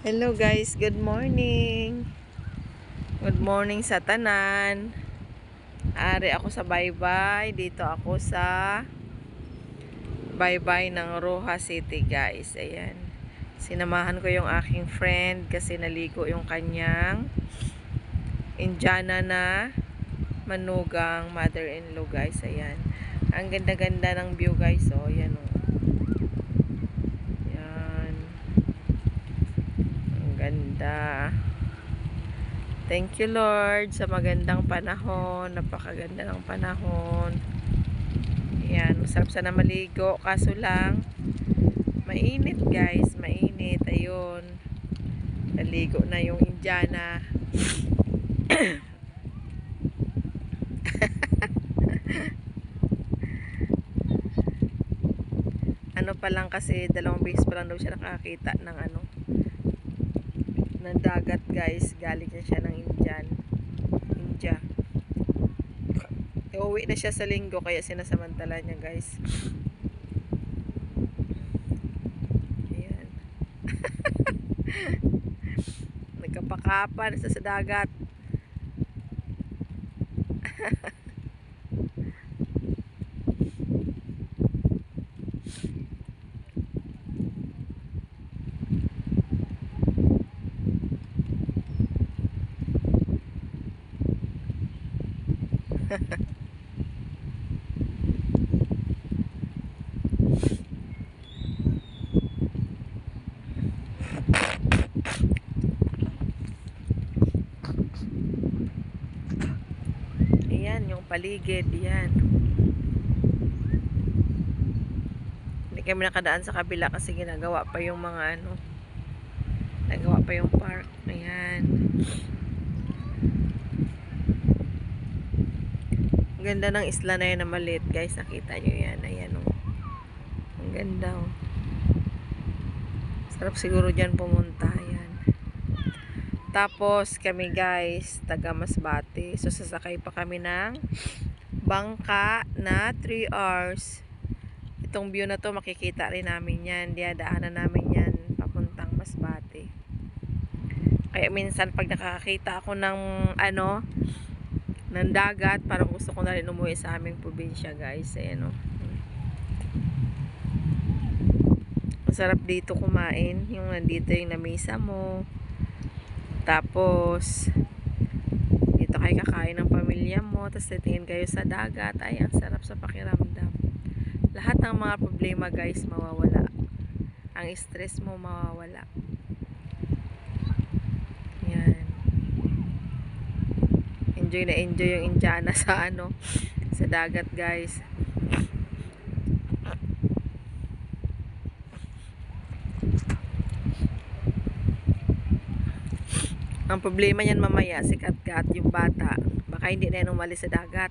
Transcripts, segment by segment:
Hello guys, good morning. Good morning sa tanan. Ari ako sa baybay. Dito ako sa baybay ng Roja City guys. Ayan. Sinamahan ko yung aking friend kasi naligo yung kanyang Indiana na manugang mother-in-law guys. Ayan. Ang ganda-ganda ng view guys. Oh, ayan oh. Ayan. Ang ganda. Thank you Lord sa magandang panahon. Napakaganda ng panahon. Ayan, masarap sana maligo. Kaso lang, mainit guys. Mainit. Ayun. Naligo na yung Indiana. Ano pa lang kasi, 2 beses pa lang daw siya nakakita ng ng dagat guys. Galing na siya ng India. Uuwi na siya sa linggo kaya sinasamantala niya guys. Ayan. Nagkapakapan sa dagat. Ayan, yung paligid. Ayan. Hindi kami nakadaan sa kabila kasi ginagawa pa yung mga nagawa pa yung park. Ayan. Ang ganda ng isla na yan na maliit guys. Nakita nyo yan. Ayan o. Ang ganda o. Sarap siguro dyan pumunta. Ayan. Tapos kami guys, taga Masbate. So sasakay pa kami ng bangka na 3 hours. Itong view na to makikita rin namin yan. Diadaanan namin yan papuntang Masbate. Kaya minsan pag nakakita ako ng ng dagat, parang gusto ko na rin umuwi sa aming probinsya guys. Ayan o. Masarap dito kumain. Yung nandito yung lamesa mo. Tapos dito kayo kakain ng pamilya mo. Tapos titingin kayo sa dagat. Ay, ang sarap sa pakiramdam. Lahat ng mga problema guys mawawala. Ang stress mo mawawala. Yan. Enjoy na enjoy yung Indiana sa sa dagat guys. Ang problema niyan mamaya si Katkat yung bata. Baka hindi na yan umalis sa dagat.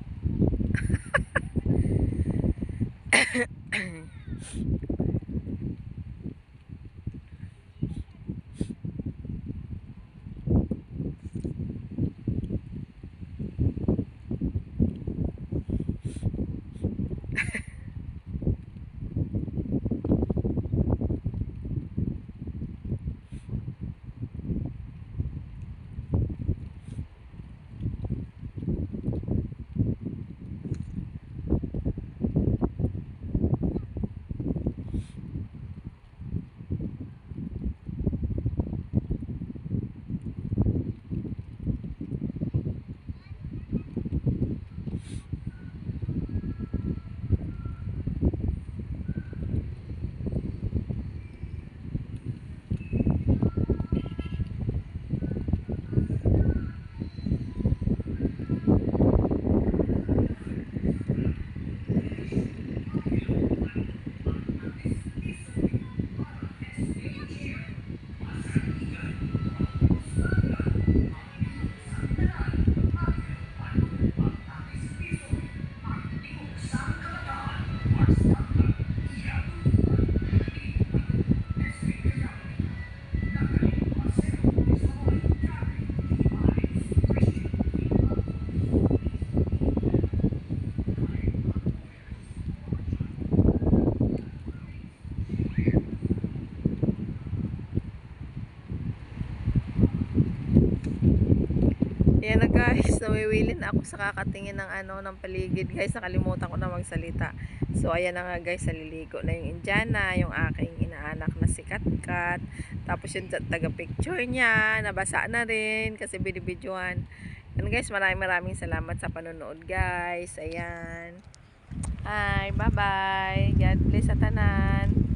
Ayan na guys, nawiwili na ako sa kakatingin ng ng paligid guys. Nakalimutan ko na magsalita. So ayan na nga guys, naliligo na yung Indiana, yung aking inaanak na si Katkat. Tapos yung taga-picture niya, nabasa na rin kasi binibidyohan. Yan guys, maraming salamat sa panonood guys. Ayan. Hi, bye-bye. God bless sa tanan.